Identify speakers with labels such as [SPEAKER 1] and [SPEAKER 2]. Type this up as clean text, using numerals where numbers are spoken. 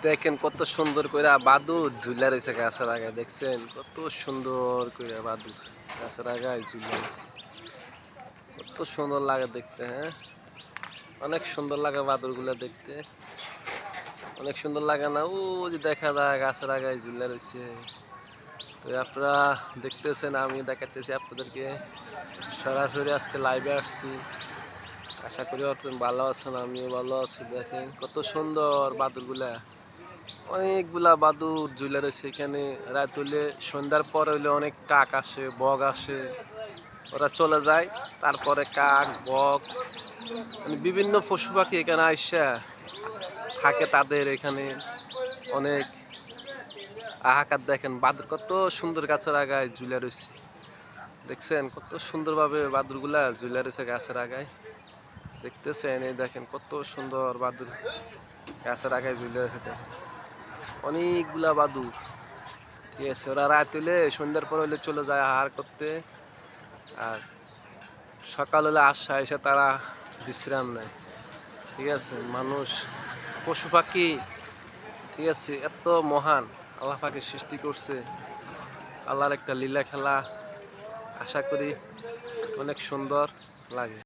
[SPEAKER 1] দেখেন কত সুন্দর করে বাদুর ঝুলা রয়েছে গাছের আগায়, দেখছেন কত সুন্দর করে বাদুর গাছের আগায় ঝুলা রয়েছে। কত সুন্দর লাগে দেখতে, হ্যাঁ অনেক সুন্দর লাগে বাদুর গুলা দেখতে, অনেক সুন্দর লাগে না? ও যে দেখা যায় গাছের আগায় ঝুলা রয়েছে। তো আপনারা দেখতেছেন, আমি দেখাতেছি আপনাদেরকে সরাসরি আজকে লাইভে আসছি। আশা করি আপনারা ভালো আছেন, আমিও ভালো আছি। দেখেন কত সুন্দর বাদুরগুলা, অনেকগুলা বাদুর ঝুলে রয়েছে এখানে। রাত হইলে সন্ধ্যার পর হইলে অনেক কাক আসে, বক আসে, ওরা চলে যায়। তারপরে কাক, বক মানে বিভিন্ন পশু পাখি এখানে আইসা থাকে, তাদের এখানে অনেক হাহাকার। দেখেন বাদুর কত সুন্দর গাছের আগায় ঝুলে রয়েছে, দেখছেন কত সুন্দরভাবে বাদুরগুলা ঝুলে রয়েছে গাছের আগায়, দেখতেছেন? এই দেখেন কত সুন্দর বাদুর গাছের আগায় ঝুলে রয়েছে। অনেকগুলা বাদুর, ঠিক আছে। ওরা রাত হইলে সন্ধ্যার পর হইলে চলে যায় আহার করতে, আর সকাল হলে আসা এসে তারা বিশ্রাম নেয়, ঠিক আছে। মানুষ, পশু পাখি, ঠিক আছে, এত মহান আল্লাহ পাকের সৃষ্টি করছে, আল্লাহর একটা লীলা খেলা। আশা করি অনেক সুন্দর লাগে।